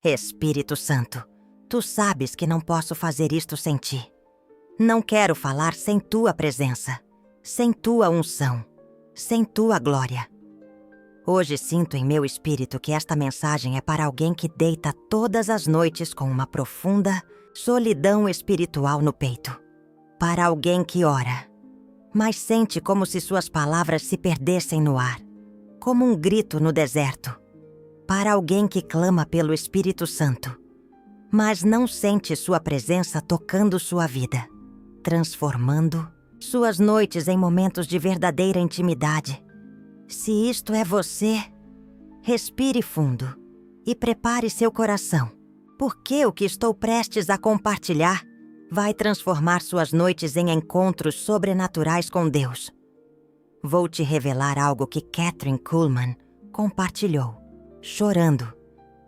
Espírito Santo, tu sabes que não posso fazer isto sem ti. Não quero falar sem tua presença, sem tua unção, sem tua glória. Hoje sinto em meu espírito que esta mensagem é para alguém que deita todas as noites com uma profunda solidão espiritual no peito. Para alguém que ora, mas sente como se suas palavras se perdessem no ar, como um grito no deserto. Para alguém que clama pelo Espírito Santo, mas não sente sua presença tocando sua vida, transformando suas noites em momentos de verdadeira intimidade. Se isto é você, respire fundo e prepare seu coração, porque o que estou prestes a compartilhar vai transformar suas noites em encontros sobrenaturais com Deus. Vou te revelar algo que Kathryn Kuhlman compartilhou, chorando,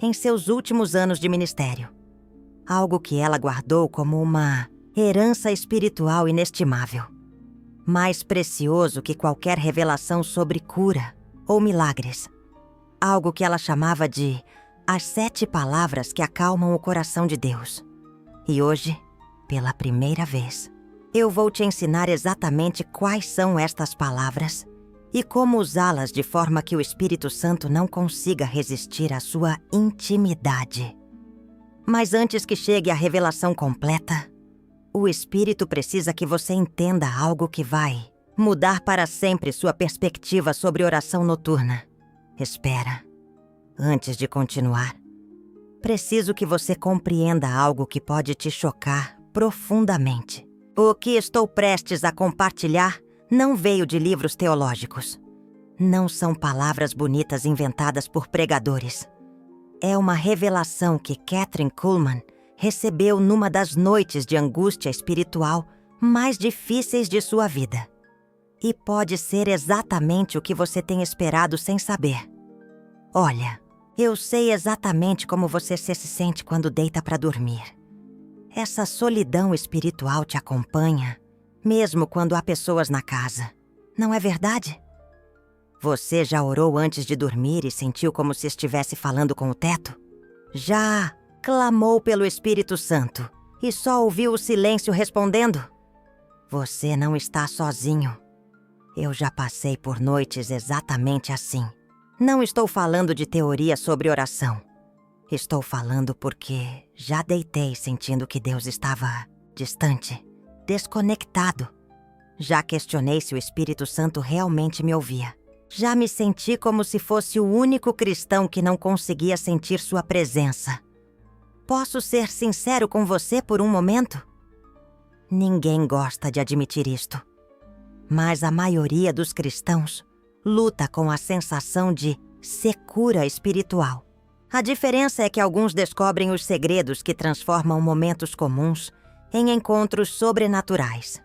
em seus últimos anos de ministério. Algo que ela guardou como uma herança espiritual inestimável. Mais precioso que qualquer revelação sobre cura ou milagres. Algo que ela chamava de as 7 palavras que acalmam o coração de Deus. E hoje, pela primeira vez, eu vou te ensinar exatamente quais são estas palavras e como usá-las de forma que o Espírito Santo não consiga resistir à sua intimidade. Mas antes que chegue a revelação completa, o Espírito precisa que você entenda algo que vai mudar para sempre sua perspectiva sobre oração noturna. Espera. Antes de continuar, preciso que você compreenda algo que pode te chocar profundamente. O que estou prestes a compartilhar não veio de livros teológicos. Não são palavras bonitas inventadas por pregadores. É uma revelação que Kathryn Kuhlman recebeu numa das noites de angústia espiritual mais difíceis de sua vida. E pode ser exatamente o que você tem esperado sem saber. Olha, eu sei exatamente como você se sente quando deita para dormir. Essa solidão espiritual te acompanha, mesmo quando há pessoas na casa. Não é verdade? Você já orou antes de dormir e sentiu como se estivesse falando com o teto? Já clamou pelo Espírito Santo e só ouviu o silêncio respondendo? Você não está sozinho. Eu já passei por noites exatamente assim. Não estou falando de teoria sobre oração. Estou falando porque já deitei sentindo que Deus estava distante, desconectado. Já questionei se o Espírito Santo realmente me ouvia. Já me senti como se fosse o único cristão que não conseguia sentir sua presença. Posso ser sincero com você por um momento? Ninguém gosta de admitir isto. Mas a maioria dos cristãos luta com a sensação de secura espiritual. A diferença é que alguns descobrem os segredos que transformam momentos comuns em encontros sobrenaturais.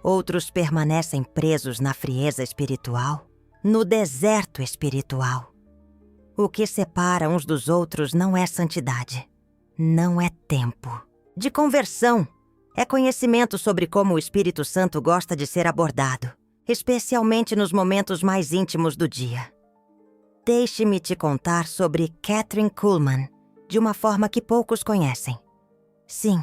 Outros permanecem presos na frieza espiritual, no deserto espiritual. O que separa uns dos outros não é santidade, não é tempo de conversão. É conhecimento sobre como o Espírito Santo gosta de ser abordado, especialmente nos momentos mais íntimos do dia. Deixe-me te contar sobre Kathryn Kuhlman, de uma forma que poucos conhecem. Sim,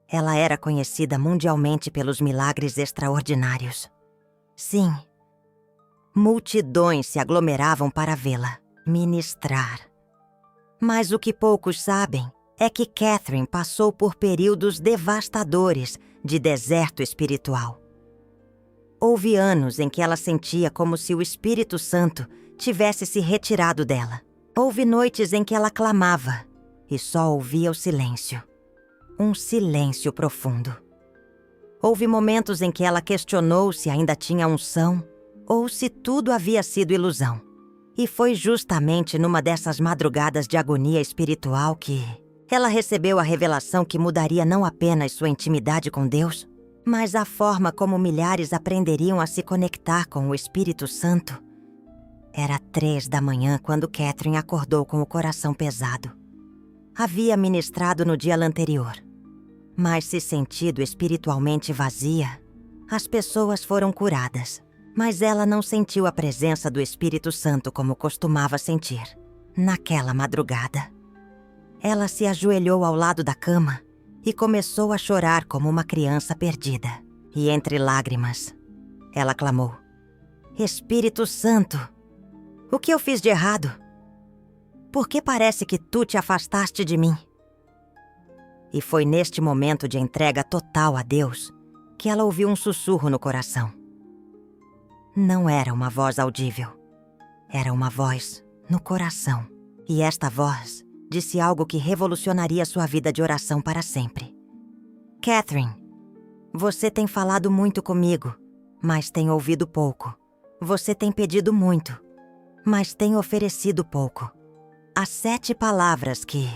ela era conhecida mundialmente pelos milagres extraordinários. Sim, multidões se aglomeravam para vê-la ministrar. Mas o que poucos sabem é que Kathryn passou por períodos devastadores de deserto espiritual. Houve anos em que ela sentia como se o Espírito Santo tivesse se retirado dela. Houve noites em que ela clamava e só ouvia o silêncio. Um silêncio profundo. Houve momentos em que ela questionou se ainda tinha unção ou se tudo havia sido ilusão. E foi justamente numa dessas madrugadas de agonia espiritual que ela recebeu a revelação que mudaria não apenas sua intimidade com Deus, mas a forma como milhares aprenderiam a se conectar com o Espírito Santo. Era 3 da manhã quando Kathryn acordou com o coração pesado. Havia ministrado no dia anterior, mas se sentido espiritualmente vazia, as pessoas foram curadas, mas ela não sentiu a presença do Espírito Santo como costumava sentir, naquela madrugada. Ela se ajoelhou ao lado da cama e começou a chorar como uma criança perdida. E entre lágrimas, ela clamou: Espírito Santo, o que eu fiz de errado? Por que parece que tu te afastaste de mim? E foi neste momento de entrega total a Deus que ela ouviu um sussurro no coração. Não era uma voz audível, era uma voz no coração. E esta voz disse algo que revolucionaria sua vida de oração para sempre. Catherine, você tem falado muito comigo, mas tem ouvido pouco. Você tem pedido muito, mas tem oferecido pouco. As 7 palavras que,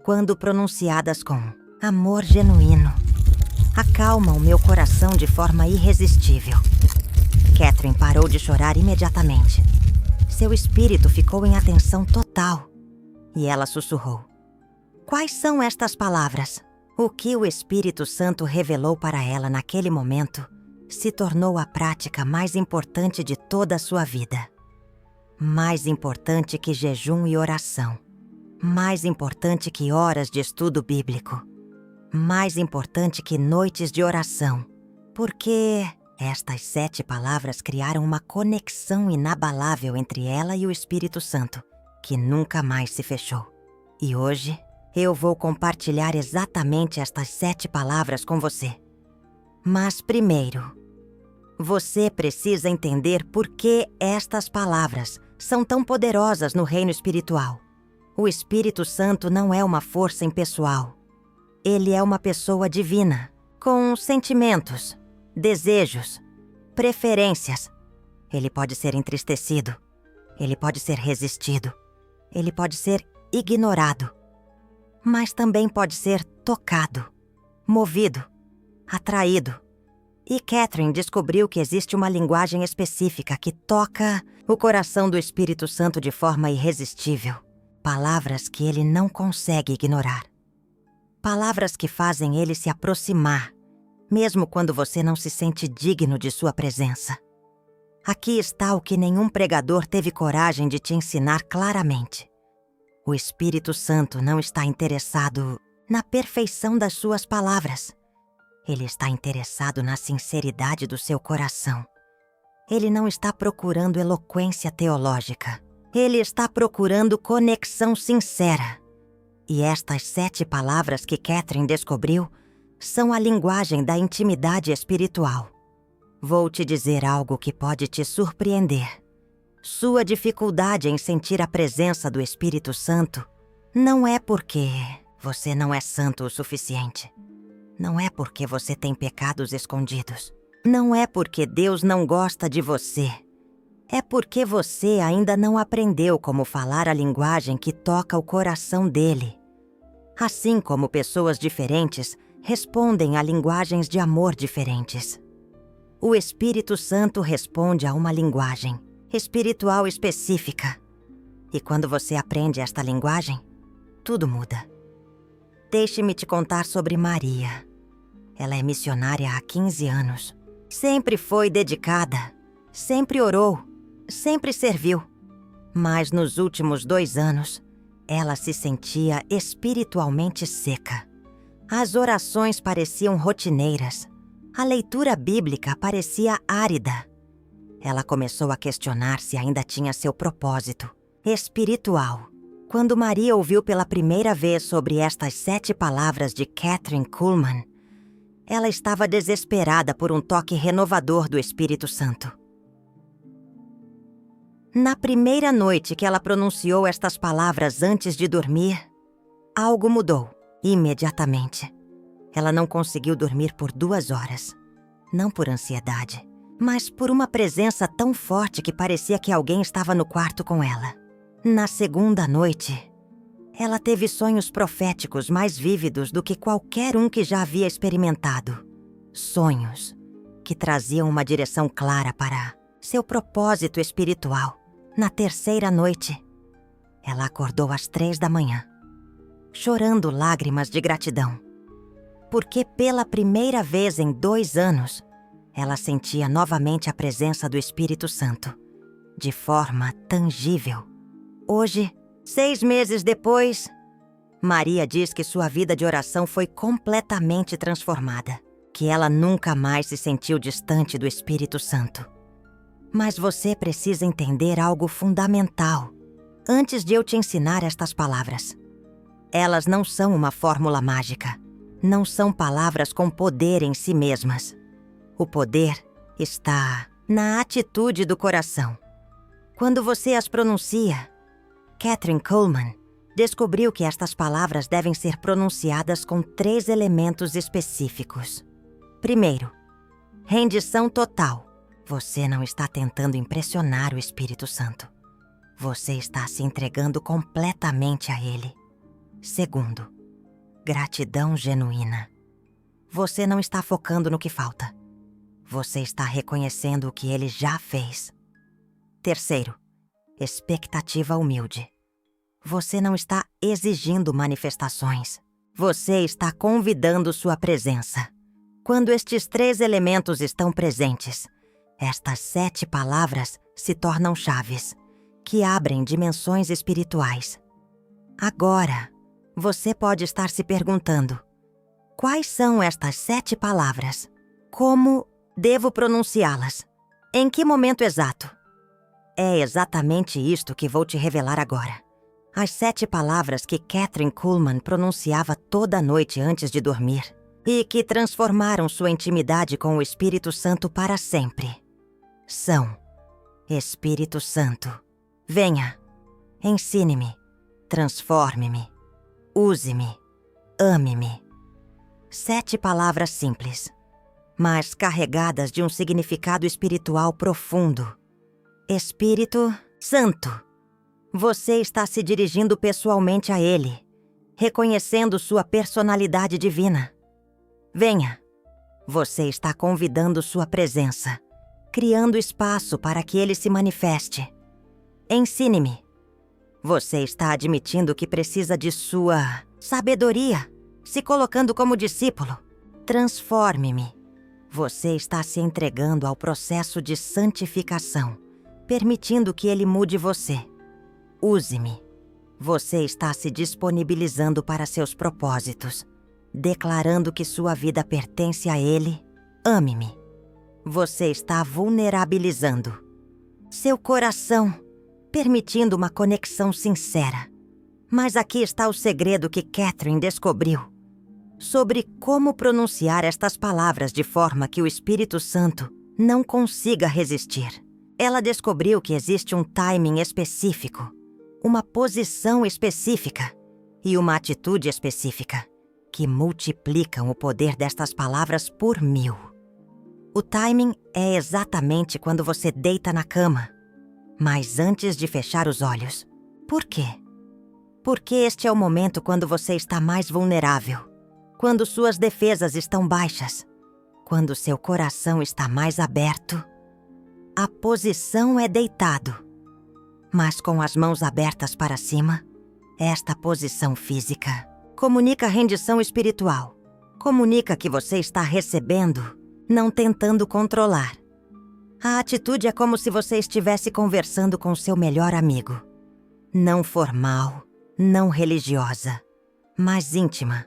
quando pronunciadas com amor genuíno, acalmam meu coração de forma irresistível. Catherine parou de chorar imediatamente. Seu espírito ficou em atenção total. E ela sussurrou: Quais são estas palavras? O que o Espírito Santo revelou para ela naquele momento se tornou a prática mais importante de toda a sua vida. Mais importante que jejum e oração. Mais importante que horas de estudo bíblico. Mais importante que noites de oração. Porque estas 7 palavras criaram uma conexão inabalável entre ela e o Espírito Santo, que nunca mais se fechou. E hoje, eu vou compartilhar exatamente estas 7 palavras com você. Mas primeiro, você precisa entender por que estas palavras são tão poderosas no reino espiritual. O Espírito Santo não é uma força impessoal. Ele é uma pessoa divina, com sentimentos, desejos, preferências. Ele pode ser entristecido, ele pode ser resistido, ele pode ser ignorado, mas também pode ser tocado, movido, atraído. E Catherine descobriu que existe uma linguagem específica que toca o coração do Espírito Santo de forma irresistível. Palavras que ele não consegue ignorar. Palavras que fazem ele se aproximar, mesmo quando você não se sente digno de sua presença. Aqui está o que nenhum pregador teve coragem de te ensinar claramente. O Espírito Santo não está interessado na perfeição das suas palavras. Ele está interessado na sinceridade do seu coração. Ele não está procurando eloquência teológica. Ele está procurando conexão sincera. E estas 7 palavras que Catherine descobriu são a linguagem da intimidade espiritual. Vou te dizer algo que pode te surpreender. Sua dificuldade em sentir a presença do Espírito Santo não é porque você não é santo o suficiente. Não é porque você tem pecados escondidos. Não é porque Deus não gosta de você. É porque você ainda não aprendeu como falar a linguagem que toca o coração dele. Assim como pessoas diferentes respondem a linguagens de amor diferentes. O Espírito Santo responde a uma linguagem espiritual específica. E quando você aprende esta linguagem, tudo muda. Deixe-me te contar sobre Maria. Ela é missionária há 15 anos. Sempre foi dedicada, sempre orou, sempre serviu. Mas nos últimos 2 anos, ela se sentia espiritualmente seca. As orações pareciam rotineiras. A leitura bíblica parecia árida. Ela começou a questionar se ainda tinha seu propósito espiritual. Quando Maria ouviu pela primeira vez sobre estas 7 palavras de Kathryn Kuhlman, ela estava desesperada por um toque renovador do Espírito Santo. Na primeira noite que ela pronunciou estas palavras antes de dormir, algo mudou imediatamente. Ela não conseguiu dormir por 2 horas. Não por ansiedade, mas por uma presença tão forte que parecia que alguém estava no quarto com ela. Na segunda noite, ela teve sonhos proféticos mais vívidos do que qualquer um que já havia experimentado. Sonhos que traziam uma direção clara para seu propósito espiritual. Na terceira noite, ela acordou às 3 da manhã, chorando lágrimas de gratidão. Porque pela primeira vez em 2 anos, ela sentia novamente a presença do Espírito Santo, de forma tangível. Hoje, 6 meses depois, Maria diz que sua vida de oração foi completamente transformada, que ela nunca mais se sentiu distante do Espírito Santo. Mas você precisa entender algo fundamental antes de eu te ensinar estas palavras. Elas não são uma fórmula mágica. Não são palavras com poder em si mesmas. O poder está na atitude do coração. Quando você as pronuncia, Kathryn Kuhlman descobriu que estas palavras devem ser pronunciadas com 3 elementos específicos. Primeiro, rendição total. Você não está tentando impressionar o Espírito Santo. Você está se entregando completamente a Ele. Segundo, gratidão genuína. Você não está focando no que falta. Você está reconhecendo o que Ele já fez. Terceiro, expectativa humilde. Você não está exigindo manifestações. Você está convidando sua presença. Quando estes 3 elementos estão presentes, estas 7 palavras se tornam chaves, que abrem dimensões espirituais. Agora, você pode estar se perguntando: quais são estas 7 palavras? Como devo pronunciá-las? Em que momento exato? É exatamente isto que vou te revelar agora. As 7 palavras que Kathryn Kuhlman pronunciava toda noite antes de dormir e que transformaram sua intimidade com o Espírito Santo para sempre são: Espírito Santo, venha, ensine-me, transforme-me, use-me, ame-me. 7 palavras simples, mas carregadas de um significado espiritual profundo. Espírito Santo, você está se dirigindo pessoalmente a Ele, reconhecendo sua personalidade divina. Venha, você está convidando sua presença, criando espaço para que Ele se manifeste. Ensine-me. Você está admitindo que precisa de sua sabedoria, se colocando como discípulo. Transforme-me. Você está se entregando ao processo de santificação, permitindo que Ele mude você. Use-me. Você está se disponibilizando para seus propósitos, declarando que sua vida pertence a Ele. Ame-me. Você está vulnerabilizando seu coração, permitindo uma conexão sincera. Mas aqui está o segredo que Kathryn descobriu sobre como pronunciar estas palavras de forma que o Espírito Santo não consiga resistir. Ela descobriu que existe um timing específico, uma posição específica e uma atitude específica que multiplicam o poder destas palavras por 1000. O timing é exatamente quando você deita na cama, mas antes de fechar os olhos. Por quê? Porque este é o momento quando você está mais vulnerável, quando suas defesas estão baixas, quando seu coração está mais aberto. A posição é deitado, mas com as mãos abertas para cima. Esta posição física comunica rendição espiritual, comunica que você está recebendo, não tentando controlar. A atitude é como se você estivesse conversando com seu melhor amigo. Não formal, não religiosa, mas íntima,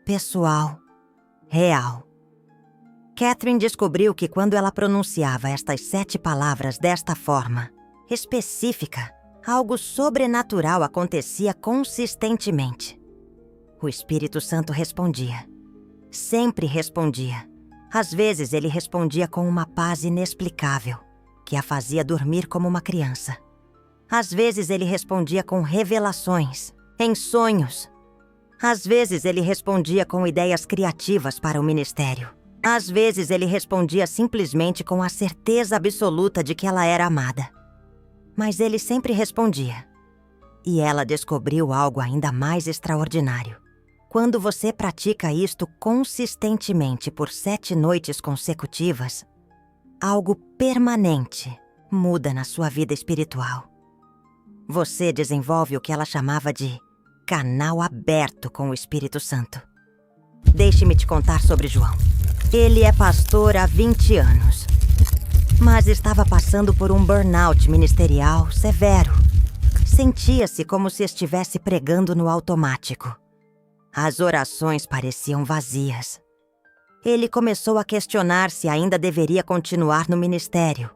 pessoal, real. Kathryn descobriu que quando ela pronunciava estas 7 palavras desta forma, específica, algo sobrenatural acontecia consistentemente. O Espírito Santo respondia. Sempre respondia. Às vezes ele respondia com uma paz inexplicável, que a fazia dormir como uma criança. Às vezes ele respondia com revelações, em sonhos. Às vezes ele respondia com ideias criativas para o ministério. Às vezes ele respondia simplesmente com a certeza absoluta de que ela era amada. Mas ele sempre respondia. E ela descobriu algo ainda mais extraordinário. Quando você pratica isto consistentemente por 7 noites consecutivas, algo permanente muda na sua vida espiritual. Você desenvolve o que ela chamava de canal aberto com o Espírito Santo. Deixe-me te contar sobre João. Ele é pastor há 20 anos, mas estava passando por um burnout ministerial severo. Sentia-se como se estivesse pregando no automático. As orações pareciam vazias. Ele começou a questionar se ainda deveria continuar no ministério.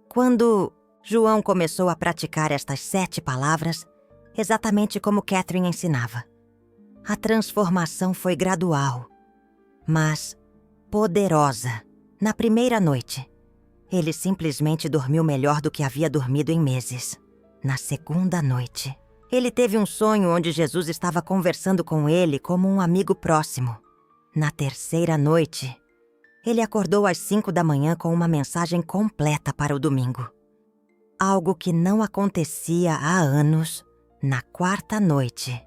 Quando João começou a praticar estas 7 palavras, exatamente como Catherine ensinava. A transformação foi gradual, mas poderosa. Na primeira noite, ele simplesmente dormiu melhor do que havia dormido em meses. Na segunda noite, ele teve um sonho onde Jesus estava conversando com ele como um amigo próximo. Na terceira noite, ele acordou às 5 da manhã com uma mensagem completa para o domingo. Algo que não acontecia há anos. Na quarta noite,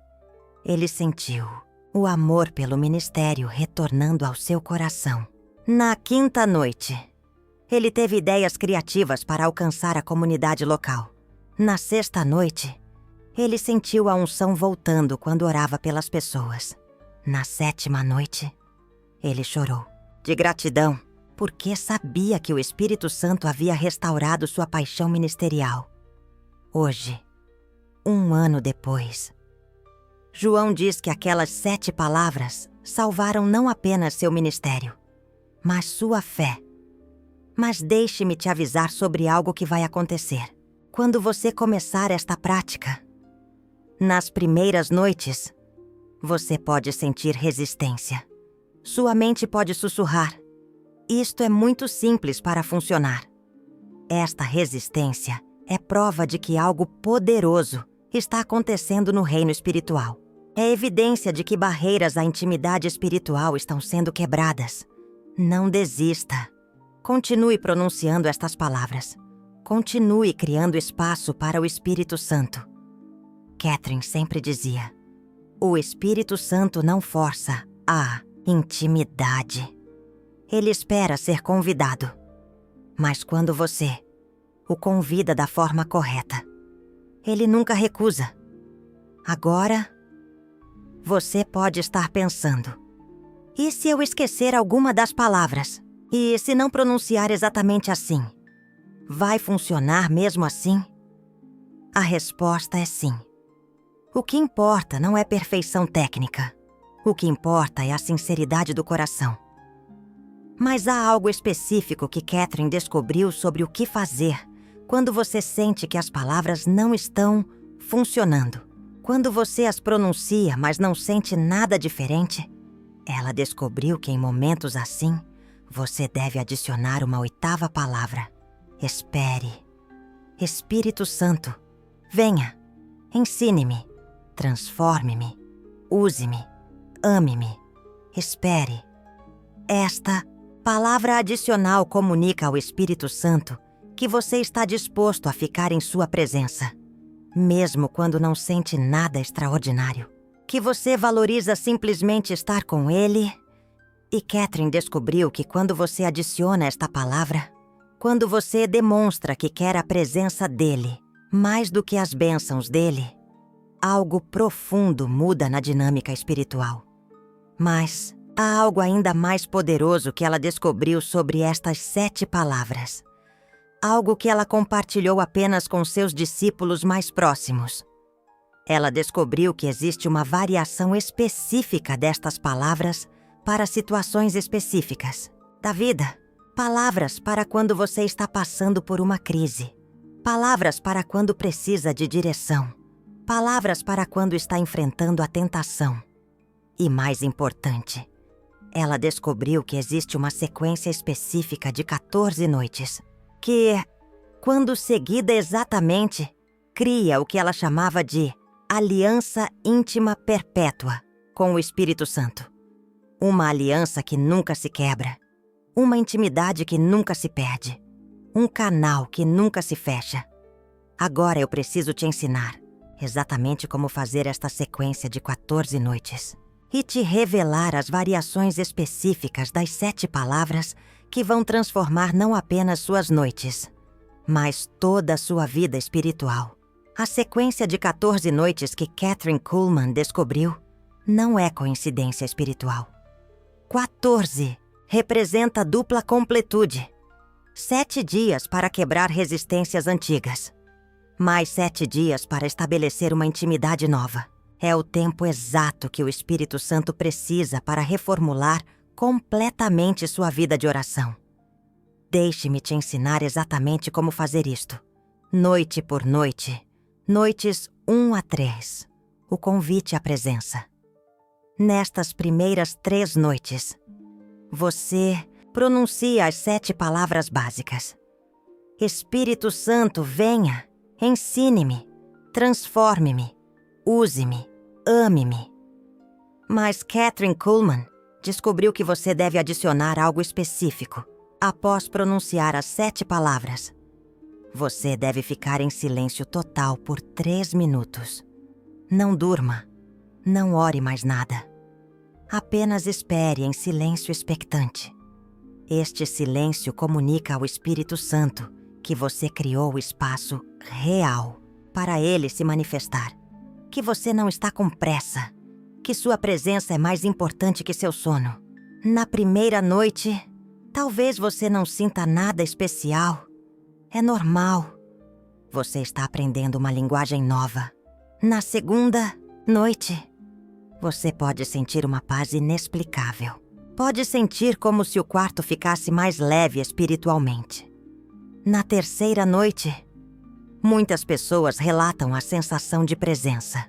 ele sentiu o amor pelo ministério retornando ao seu coração. Na quinta noite, ele teve ideias criativas para alcançar a comunidade local. Na sexta noite, ele sentiu a unção voltando quando orava pelas pessoas. Na sétima noite, ele chorou de gratidão, porque sabia que o Espírito Santo havia restaurado sua paixão ministerial. Hoje, 1 ano depois, João diz que aquelas 7 palavras salvaram não apenas seu ministério, mas sua fé. Mas deixe-me te avisar sobre algo que vai acontecer. Quando você começar esta prática, nas primeiras noites, você pode sentir resistência. Sua mente pode sussurrar. Isto é muito simples para funcionar. Esta resistência é prova de que algo poderoso está acontecendo no reino espiritual. É evidência de que barreiras à intimidade espiritual estão sendo quebradas. Não desista. Continue pronunciando estas palavras. Continue criando espaço para o Espírito Santo. Catherine sempre dizia: o Espírito Santo não força a intimidade. Ele espera ser convidado. Mas quando você o convida da forma correta, ele nunca recusa. Agora, você pode estar pensando: e se eu esquecer alguma das palavras? E se não pronunciar exatamente assim? Vai funcionar mesmo assim? A resposta é sim. O que importa não é perfeição técnica. O que importa é a sinceridade do coração. Mas há algo específico que Catherine descobriu sobre o que fazer quando você sente que as palavras não estão funcionando. Quando você as pronuncia, mas não sente nada diferente, ela descobriu que em momentos assim, você deve adicionar uma 8ª palavra. Espere. Espírito Santo, venha, ensine-me, transforme-me, use-me, ame-me, espere. Esta palavra adicional comunica ao Espírito Santo que você está disposto a ficar em sua presença, mesmo quando não sente nada extraordinário, que você valoriza simplesmente estar com ele. E Catherine descobriu que quando você adiciona esta palavra, quando você demonstra que quer a presença dele, mais do que as bênçãos dele, algo profundo muda na dinâmica espiritual. Mas há algo ainda mais poderoso que ela descobriu sobre estas 7 palavras. Algo que ela compartilhou apenas com seus discípulos mais próximos. Ela descobriu que existe uma variação específica destas palavras para situações específicas da vida. Palavras para quando você está passando por uma crise. Palavras para quando precisa de direção. Palavras para quando está enfrentando a tentação. E mais importante, ela descobriu que existe uma sequência específica de 14 noites, que, quando seguida exatamente, cria o que ela chamava de aliança íntima perpétua com o Espírito Santo. Uma aliança que nunca se quebra. Uma intimidade que nunca se perde. Um canal que nunca se fecha. Agora eu preciso te ensinar exatamente como fazer esta sequência de 14 noites e te revelar as variações específicas das 7 palavras que vão transformar não apenas suas noites, mas toda a sua vida espiritual. A sequência de 14 noites que Kathryn Kuhlman descobriu não é coincidência espiritual. 14 representa dupla completude. 7 dias para quebrar resistências antigas. Mais 7 dias para estabelecer uma intimidade nova. É o tempo exato que o Espírito Santo precisa para reformular completamente sua vida de oração. Deixe-me te ensinar exatamente como fazer isto. Noite por noite, noites 1 a 3, o convite à presença. Nestas primeiras 3 noites, você pronuncia as 7 palavras básicas. Espírito Santo, venha, ensine-me, transforme-me, use-me, ame-me. Mas Kathryn Kuhlman descobriu que você deve adicionar algo específico após pronunciar as 7 palavras. Você deve ficar em silêncio total por 3 minutos. Não durma, não ore mais nada. Apenas espere em silêncio expectante. Este silêncio comunica ao Espírito Santo que você criou o espaço real para ele se manifestar, que você não está com pressa, que sua presença é mais importante que seu sono. Na primeira noite, talvez você não sinta nada especial. É normal. Você está aprendendo uma linguagem nova. Na segunda noite, você pode sentir uma paz inexplicável. Pode sentir como se o quarto ficasse mais leve espiritualmente. Na terceira noite, muitas pessoas relatam a sensação de presença,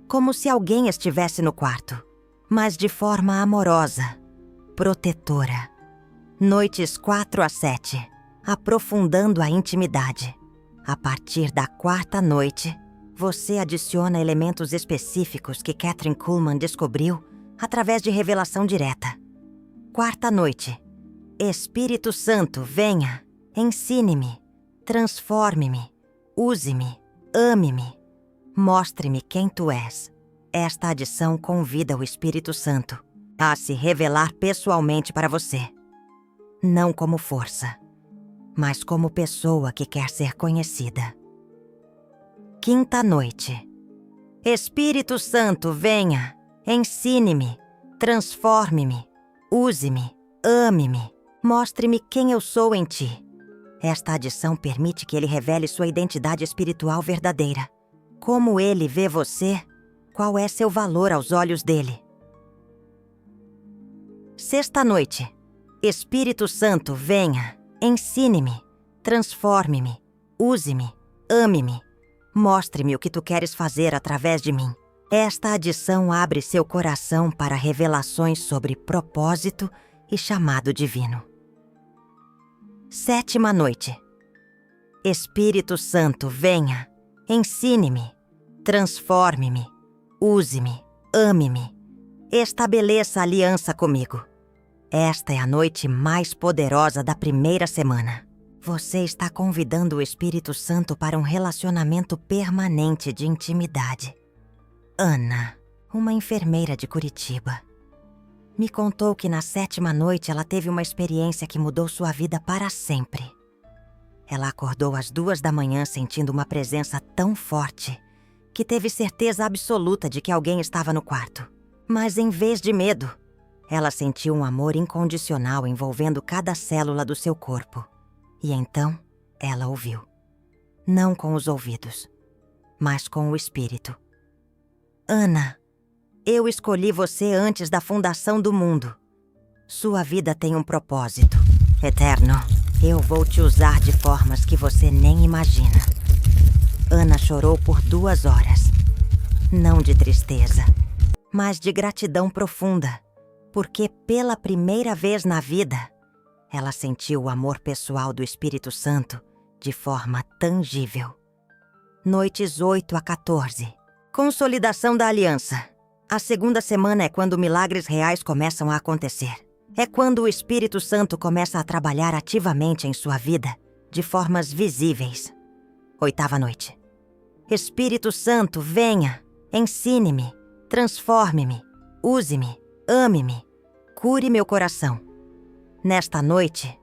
como se alguém estivesse no quarto, mas de forma amorosa, protetora. Noites 4 a 7, aprofundando a intimidade. A partir da 4ª noite, você adiciona elementos específicos que Kathryn Kuhlman descobriu através de revelação direta. 4ª noite. Espírito Santo, venha, ensine-me, transforme-me, use-me, ame-me, mostre-me quem tu és. Esta adição convida o Espírito Santo a se revelar pessoalmente para você. Não como força, mas como pessoa que quer ser conhecida. 5ª noite. Espírito Santo, venha, ensine-me, transforme-me, use-me, ame-me, mostre-me quem eu sou em ti. Esta adição permite que ele revele sua identidade espiritual verdadeira. Como ele vê você, qual é seu valor aos olhos dele. 6ª noite. Espírito Santo, venha, ensine-me, transforme-me, use-me, ame-me, mostre-me o que tu queres fazer através de mim. Esta adição abre seu coração para revelações sobre propósito e chamado divino. 7ª noite. Espírito Santo, venha, ensine-me, transforme-me, use-me, ame-me, estabeleça aliança comigo. Esta é a noite mais poderosa da primeira semana. Você está convidando o Espírito Santo para um relacionamento permanente de intimidade. Ana, uma enfermeira de Curitiba, me contou que na 7ª noite ela teve uma experiência que mudou sua vida para sempre. Ela acordou às 2 da manhã sentindo uma presença tão forte que teve certeza absoluta de que alguém estava no quarto. Mas em vez de medo, ela sentiu um amor incondicional envolvendo cada célula do seu corpo. E então, ela ouviu. Não com os ouvidos, mas com o espírito. Ana, eu escolhi você antes da fundação do mundo. Sua vida tem um propósito eterno. Eu vou te usar de formas que você nem imagina. Ana chorou por 2 horas. Não de tristeza, mas de gratidão profunda. Porque pela primeira vez na vida, ela sentiu o amor pessoal do Espírito Santo de forma tangível. Noites 8 a 14. Consolidação da aliança. A 2ª semana é quando milagres reais começam a acontecer. É quando o Espírito Santo começa a trabalhar ativamente em sua vida, de formas visíveis. 8ª noite. Espírito Santo, venha, ensine-me, transforme-me, use-me, ame-me, cure meu coração. Nesta noite,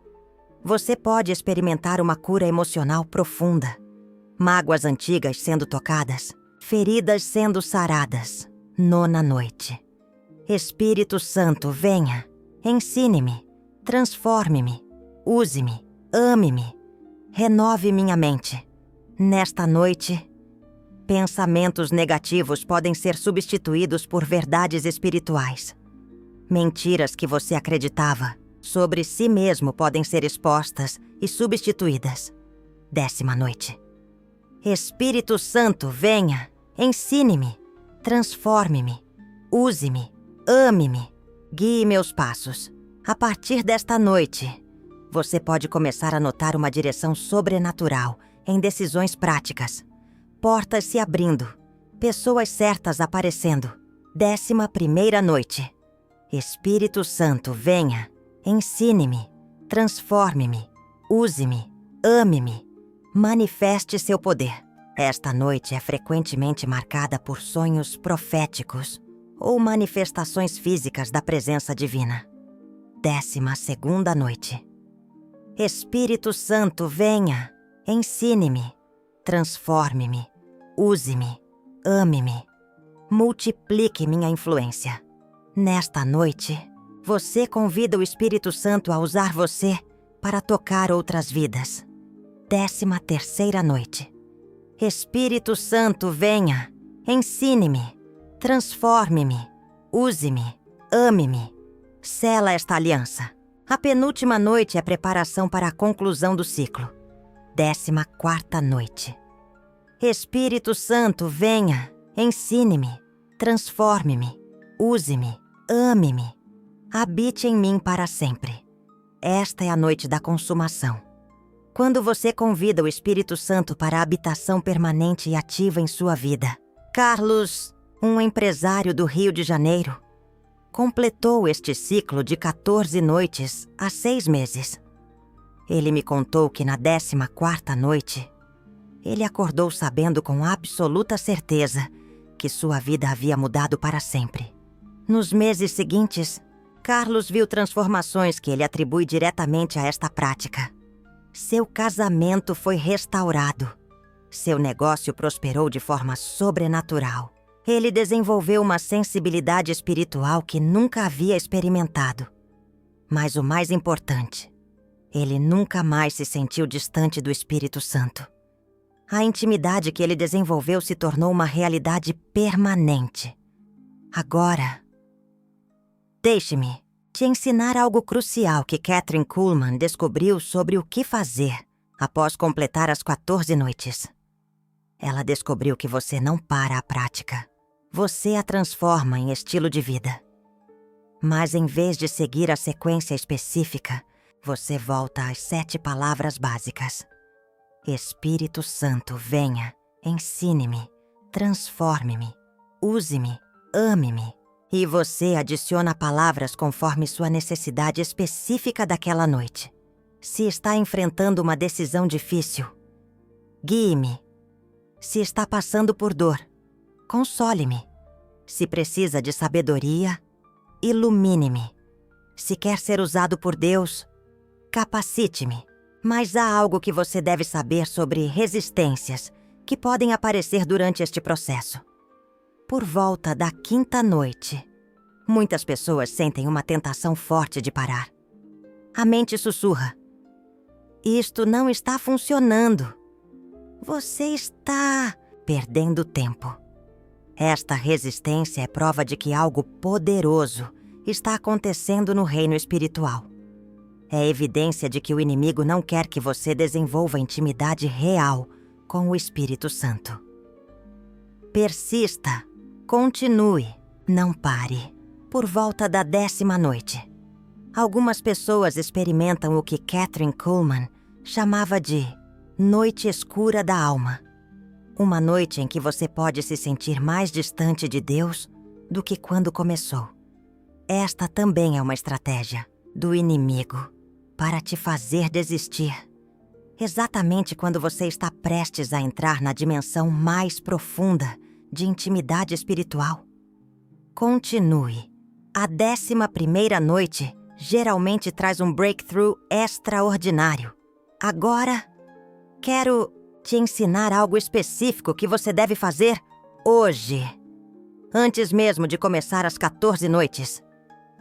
você pode experimentar uma cura emocional profunda. Mágoas antigas sendo tocadas, feridas sendo saradas. 9ª noite. Espírito Santo, venha, ensine-me, transforme-me, use-me, ame-me, renove minha mente. Nesta noite, Pensamentos negativos podem ser substituídos por verdades espirituais. Mentiras que você acreditava sobre si mesmo podem ser expostas e substituídas. 10ª noite. Espírito Santo, venha, ensine-me, transforme-me, use-me, ame-me, guie meus passos. A partir desta noite, você pode começar a notar uma direção sobrenatural em decisões práticas. Portas se abrindo, pessoas certas aparecendo. 11ª noite. Espírito Santo, venha, ensine-me, transforme-me, use-me, ame-me, manifeste seu poder. Esta noite é frequentemente marcada por sonhos proféticos ou manifestações físicas da presença divina. 12ª noite. Espírito Santo, venha, ensine-me, transforme-me, use-me, ame-me, multiplique minha influência. Nesta noite, você convida o Espírito Santo a usar você para tocar outras vidas. 13ª noite. Espírito Santo, venha, ensine-me, transforme-me, use-me, ame-me. Sela esta aliança. A penúltima noite é preparação para a conclusão do ciclo. 14ª noite. Espírito Santo, venha, ensine-me, transforme-me, use-me, ame-me, habite em mim para sempre. Esta é a noite da consumação. Quando você convida o Espírito Santo para a habitação permanente e ativa em sua vida. Carlos, um empresário do Rio de Janeiro, completou este ciclo de 14 noites há 6 meses. Ele me contou que na 14ª noite, ele acordou sabendo com absoluta certeza que sua vida havia mudado para sempre. Nos meses seguintes, Carlos viu transformações que ele atribui diretamente a esta prática. Seu casamento foi restaurado. Seu negócio prosperou de forma sobrenatural. Ele desenvolveu uma sensibilidade espiritual que nunca havia experimentado. Mas o mais importante, ele nunca mais se sentiu distante do Espírito Santo. A intimidade que ele desenvolveu se tornou uma realidade permanente. Agora, deixe-me te ensinar algo crucial que Kathryn Kuhlman descobriu sobre o que fazer após completar as 14 noites. Ela descobriu que você não para a prática. Você a transforma em estilo de vida. Mas em vez de seguir a sequência específica, você volta às 7 palavras básicas. Espírito Santo, venha, ensine-me, transforme-me, use-me, ame-me. E você adiciona palavras conforme sua necessidade específica daquela noite. Se está enfrentando uma decisão difícil, guie-me. Se está passando por dor, console-me. Se precisa de sabedoria, ilumine-me. Se quer ser usado por Deus, capacite-me. Mas há algo que você deve saber sobre resistências que podem aparecer durante este processo. Por volta da 5ª noite, muitas pessoas sentem uma tentação forte de parar. A mente sussurra: isto não está funcionando. Você está perdendo tempo. Esta resistência é prova de que algo poderoso está acontecendo no reino espiritual. É evidência de que o inimigo não quer que você desenvolva intimidade real com o Espírito Santo. Persista, continue, não pare. Por volta da 10ª noite, algumas pessoas experimentam o que Kathryn Kuhlman chamava de noite escura da alma. Uma noite em que você pode se sentir mais distante de Deus do que quando começou. Esta também é uma estratégia do inimigo para te fazer desistir. Exatamente quando você está prestes a entrar na dimensão mais profunda de intimidade espiritual. Continue. A 11ª noite geralmente traz um breakthrough extraordinário. Agora, quero te ensinar algo específico que você deve fazer hoje. Antes mesmo de começar as 14 noites,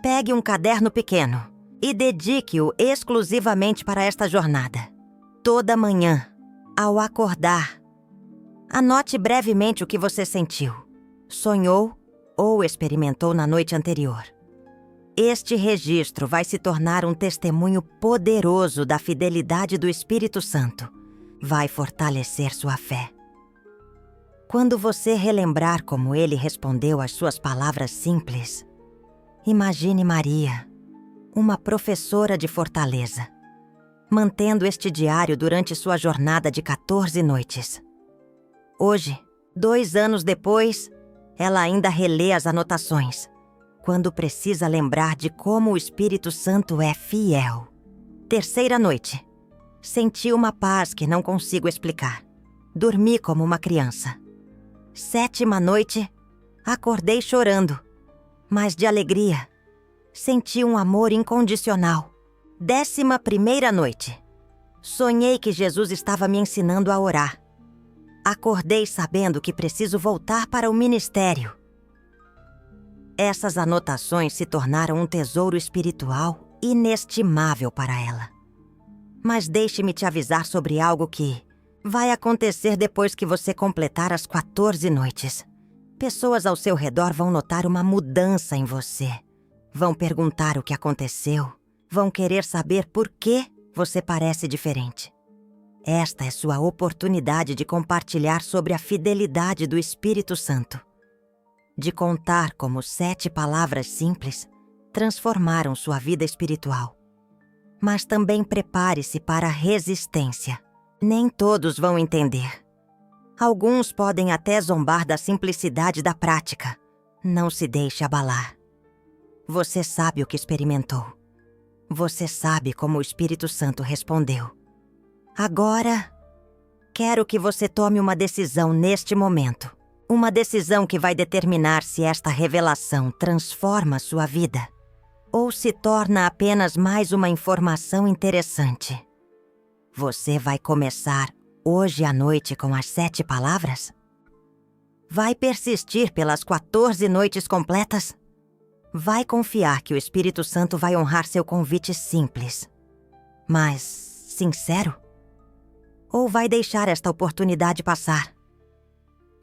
pegue um caderno pequeno e dedique-o exclusivamente para esta jornada. Toda manhã, ao acordar, Anote brevemente o que você sentiu, sonhou ou experimentou na noite anterior. Este registro vai se tornar um testemunho poderoso da fidelidade do Espírito Santo. Vai fortalecer sua fé. Quando você relembrar como ele respondeu às suas palavras simples, imagine Maria, uma professora de fortaleza, mantendo este diário durante sua jornada de 14 noites. Hoje, 2 anos depois, ela ainda relê as anotações, quando precisa lembrar de como o Espírito Santo é fiel. 3ª noite. Senti uma paz que não consigo explicar. Dormi como uma criança. 7ª noite. Acordei chorando, mas de alegria. Senti um amor incondicional. 11ª noite. Sonhei que Jesus estava me ensinando a orar. Acordei sabendo que preciso voltar para o ministério. Essas anotações se tornaram um tesouro espiritual inestimável para ela. Mas deixe-me te avisar sobre algo que vai acontecer depois que você completar as 14 noites. Pessoas ao seu redor vão notar uma mudança em você. Vão perguntar o que aconteceu. Vão querer saber por que você parece diferente. Esta é sua oportunidade de compartilhar sobre a fidelidade do Espírito Santo. De contar como 7 palavras simples transformaram sua vida espiritual. Mas também prepare-se para a resistência. Nem todos vão entender. Alguns podem até zombar da simplicidade da prática. Não se deixe abalar. Você sabe o que experimentou. Você sabe como o Espírito Santo respondeu. Agora, quero que você tome uma decisão neste momento. Uma decisão que vai determinar se esta revelação transforma sua vida ou se torna apenas mais uma informação interessante. Você vai começar hoje à noite com as 7 palavras? Vai persistir pelas 14 noites completas? Vai confiar que o Espírito Santo vai honrar seu convite simples, mas sincero? Ou vai deixar esta oportunidade passar?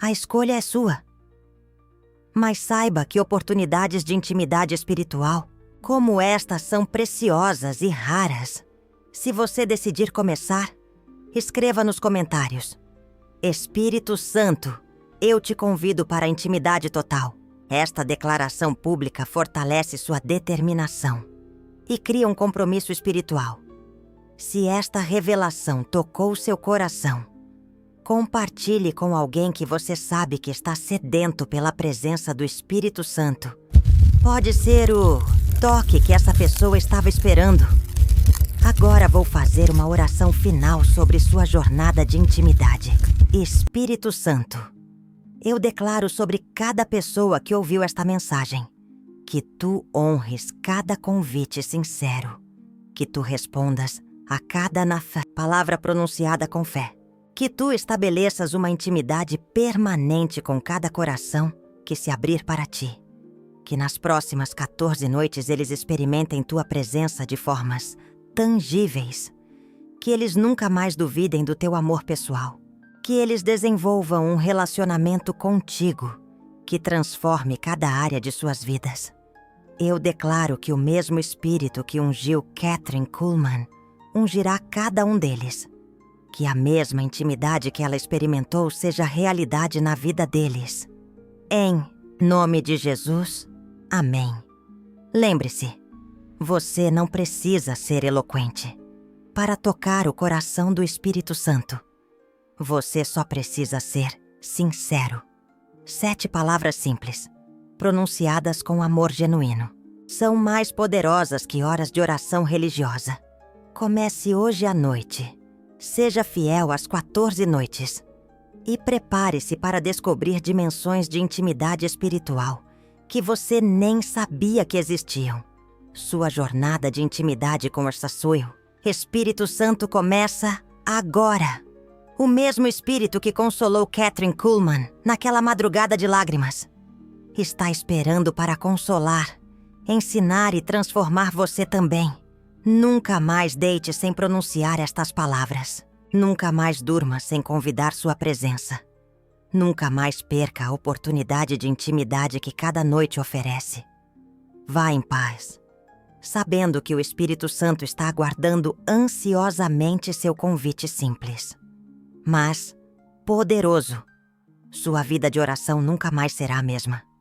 A escolha é sua. Mas saiba que oportunidades de intimidade espiritual, como estas, são preciosas e raras. Se você decidir começar, escreva nos comentários: Espírito Santo, eu te convido para a intimidade total. Esta declaração pública fortalece sua determinação e cria um compromisso espiritual. Se esta revelação tocou seu coração, compartilhe com alguém que você sabe que está sedento pela presença do Espírito Santo. Pode ser o toque que essa pessoa estava esperando. Agora vou fazer uma oração final sobre sua jornada de intimidade. Espírito Santo, eu declaro sobre cada pessoa que ouviu esta mensagem que tu honres cada convite sincero, que tu respondas a cada palavra pronunciada com fé, que tu estabeleças uma intimidade permanente com cada coração que se abrir para ti, que nas próximas 14 noites eles experimentem tua presença de formas tangíveis, que eles nunca mais duvidem do teu amor pessoal, que eles desenvolvam um relacionamento contigo que transforme cada área de suas vidas. Eu declaro que o mesmo Espírito que ungiu Kathryn Kuhlman ungirá cada um deles. Que a mesma intimidade que ela experimentou seja realidade na vida deles. Em nome de Jesus, amém. Lembre-se, você não precisa ser eloquente para tocar o coração do Espírito Santo. Você só precisa ser sincero. 7 palavras simples, pronunciadas com amor genuíno, são mais poderosas que horas de oração religiosa. Comece hoje à noite. Seja fiel às 14 noites. E prepare-se para descobrir dimensões de intimidade espiritual que você nem sabia que existiam. Sua jornada de intimidade com o Sassuio, Espírito Santo, começa agora. O mesmo Espírito que consolou Kathryn Kuhlman naquela madrugada de lágrimas está esperando para consolar, ensinar e transformar você também. Nunca mais deite sem pronunciar estas palavras. Nunca mais durma sem convidar sua presença. Nunca mais perca a oportunidade de intimidade que cada noite oferece. Vá em paz, sabendo que o Espírito Santo está aguardando ansiosamente seu convite simples, mas poderoso. Sua vida de oração nunca mais será a mesma.